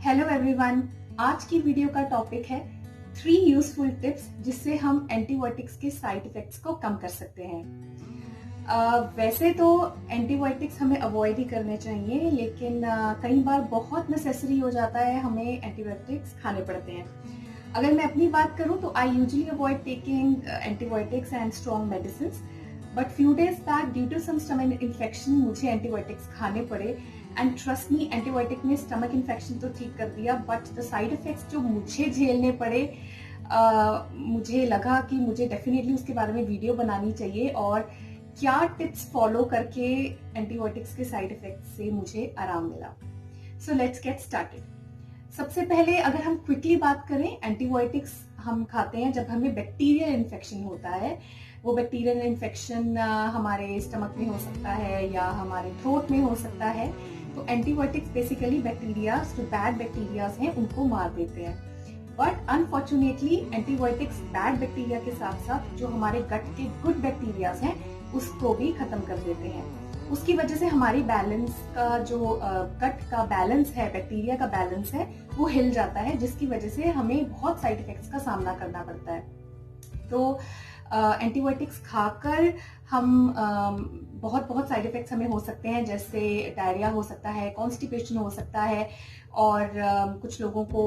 Hello everyone, आज की video का टॉपिक है 3 यूजफुल टिप्स जिससे हम एंटीबायोटिक्स के साइड इफेक्ट्स को कम कर सकते हैं। वैसे तो एंटीबायोटिक्स हमें अवॉइड ही करने चाहिए, लेकिन कई बार बहुत नेसेसरी हो जाता है, हमें एंटीबायोटिक्स खाने पड़ते हैं। अगर मैं अपनी बात करूं तो I usually avoid taking antibiotics and strong medicine, but few days back due to some stomach infection मुझे एंटीबायोटिक्स खाने पड़े। एंड ट्रस्ट मी, एंटीबायोटिक ने स्टमक इन्फेक्शन तो ठीक कर दिया, बट द साइड इफेक्ट्स जो मुझे झेलने पड़े, मुझे लगा कि मुझे डेफिनेटली उसके बारे में वीडियो बनानी चाहिए और क्या टिप्स फॉलो करके एंटीबायोटिक्स के साइड इफेक्ट्स से मुझे आराम मिला। So let's get started. सबसे पहले अगर हम क्विकली बात करें, एंटीबायोटिक्स हम खाते हैं जब हमें बैक्टीरियल इन्फेक्शन होता है। वो बैक्टीरियल इन्फेक्शन हमारे स्टमक में हो सकता है या हमारे थ्रोट में हो सकता है। तो एंटीबायोटिक्स बेसिकली बैक्टीरिया, जो बैड बैक्टीरियाज हैं, उनको मार देते हैं। But unfortunately antibiotics bad bacteria के साथ साथ जो हमारे गट के गुड बैक्टीरियाज हैं उसको भी खत्म कर देते हैं। उसकी वजह से हमारी बैलेंस का जो गट का बैलेंस है, बैक्टीरिया का बैलेंस है, वो हिल जाता है, जिसकी वजह से हमें बहुत साइड इफेक्ट्स का सामना करना पड़ता है। तो एंटीबायोटिक्स खाकर हम बहुत साइड इफेक्ट्स हमें हो सकते हैं, जैसे डायरिया हो सकता है, कॉन्स्टिपेशन हो सकता है, और कुछ लोगों को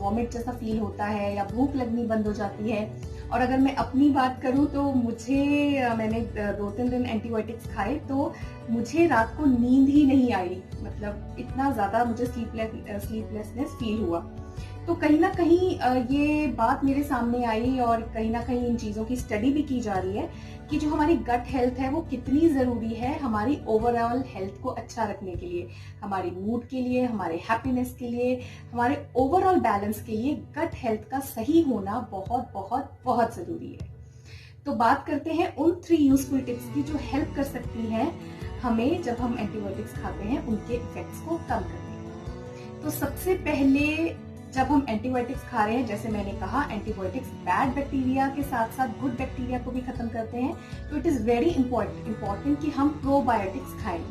वॉमिट जैसा फील होता है या भूख लगनी बंद हो जाती है। और अगर मैं अपनी बात करूं तो मैंने 2-3 दिन एंटीबायोटिक्स खाए तो मुझे रात को नींद ही नहीं आई, मतलब इतना ज्यादा मुझे स्लीपलेसनेस फील हुआ। तो कहीं ना कहीं ये बात मेरे सामने आई और कहीं ना कहीं इन चीजों की स्टडी भी की जा रही है कि जो हमारी गट हेल्थ है वो कितनी जरूरी है हमारी ओवरऑल हेल्थ को अच्छा रखने के लिए, हमारी मूड के लिए, हमारे हैप्पीनेस के लिए, हमारे ओवरऑल बैलेंस के लिए गट हेल्थ का सही होना बहुत बहुत बहुत जरूरी है। तो बात करते हैं उन 3 यूजफुल टिप्स की जो हेल्प कर सकती हैं हमें जब हम एंटीबायोटिक्स खाते हैं उनके इफेक्ट्स को कम करने में। तो सबसे पहले, जब हम एंटीबायोटिक्स खा रहे हैं, जैसे मैंने कहा, एंटीबायोटिक्स बैड बैक्टीरिया के साथ साथ गुड बैक्टीरिया को भी खत्म करते हैं। तो इट इज वेरी इंपॉर्टेंट कि हम प्रोबायोटिक्स खाएं।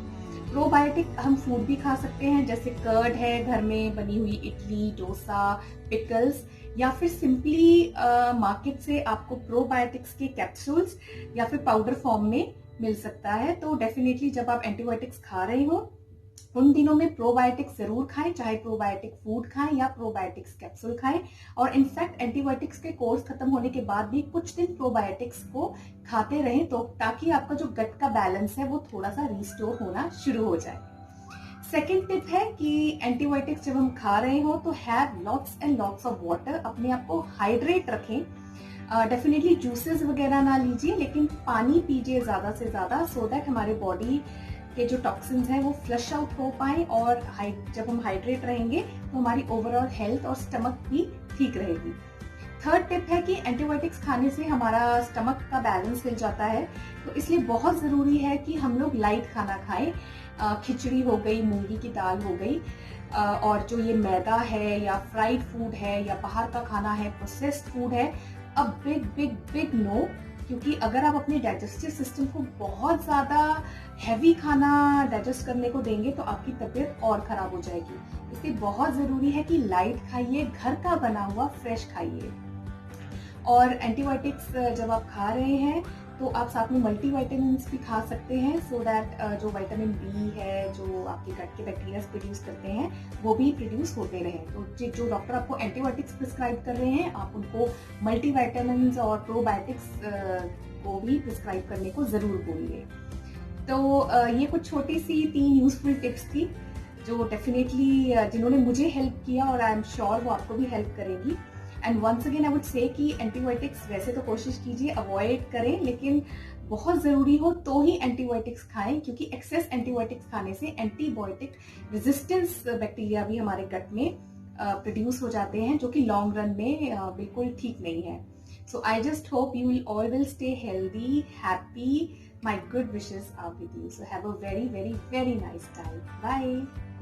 प्रोबायोटिक हम फूड भी खा सकते हैं, जैसे कर्ड है, घर में बनी हुई इडली, डोसा, पिकल्स, या फिर सिंपली मार्केट से आपको प्रोबायोटिक्स के कैप्सूल्स या फिर पाउडर फॉर्म में मिल सकता है। तो डेफिनेटली जब आप एंटीबायोटिक्स खा रहे हो उन दिनों में प्रोबायोटिक्स जरूर खाएं, चाहे प्रोबायोटिक फूड खाएं या प्रोबायोटिक्स कैप्सूल खाएं। और इनफैक्ट एंटीबायोटिक्स के कोर्स खत्म होने के बाद भी कुछ दिन प्रोबायोटिक्स को खाते रहें, तो ताकि आपका जो गट का बैलेंस है वो थोड़ा सा रिस्टोर होना शुरू हो जाए। सेकेंड टिप है कि एंटीबायोटिक्स जब हम खा रहे हो तो have lots and lots of water. अपने आप को हाइड्रेट रखें। डेफिनेटली जूसेस वगैरह ना लीजिए, लेकिन पानी पीजिए ज्यादा से ज्यादा, सो दैट हमारे बॉडी के जो टॉक्सिन्स हैं वो फ्लश आउट हो पाए। और जब हम हाइड्रेट रहेंगे तो हमारी ओवरऑल हेल्थ और स्टमक भी ठीक रहेगी। थर्ड टिप है कि एंटीबायोटिक्स खाने से हमारा स्टमक का बैलेंस हिल जाता है, तो इसलिए बहुत जरूरी है कि हम लोग लाइट खाना खाएं। खिचड़ी हो गई, मूंगी की दाल हो गई, और जो ये मैदा है या फ्राइड फूड है या बाहर का खाना है, प्रोसेस्ड फूड है, अब बिग बिग बिग नो। क्योंकि अगर आप अपने डाइजेस्टिव सिस्टम को बहुत ज्यादा हैवी खाना डाइजेस्ट करने को देंगे तो आपकी तबीयत और खराब हो जाएगी। इसलिए बहुत जरूरी है कि लाइट खाइए, घर का बना हुआ फ्रेश खाइए। और एंटीबायोटिक्स जब आप खा रहे हैं तो आप साथ में मल्टीविटामिन्स भी खा सकते हैं, सो दैट जो विटामिन बी है, जो आपके गट के बैक्टीरिया प्रोड्यूस करते हैं, वो भी प्रोड्यूस होते रहें। तो जो डॉक्टर आपको एंटीबायोटिक्स प्रिस्क्राइब कर रहे हैं, आप उनको मल्टीविटामिन्स और प्रोबायोटिक्स को भी प्रिस्क्राइब करने को जरूर बोलिए। तो ये कुछ छोटी सी 3 यूजफुल टिप्स थी जो डेफिनेटली जिन्होंने मुझे हेल्प किया, और आई एम श्योर वो आपको भी हेल्प करेगी। And once again I would say कि एंटीबायोटिक्स वैसे तो कोशिश कीजिए अवॉइड करें, लेकिन बहुत जरूरी हो तो ही एंटीबायोटिक्स खाएं, क्योंकि एक्सेस एंटीबायोटिक्स खाने से एंटीबायोटिक रेजिस्टेंस बैक्टीरिया भी हमारे गट में प्रोड्यूस हो जाते हैं, जो कि लॉन्ग रन में बिल्कुल ठीक नहीं है। So I just hope you all will stay healthy, happy. My good wishes are with you. So have a very, very, very nice time. Bye.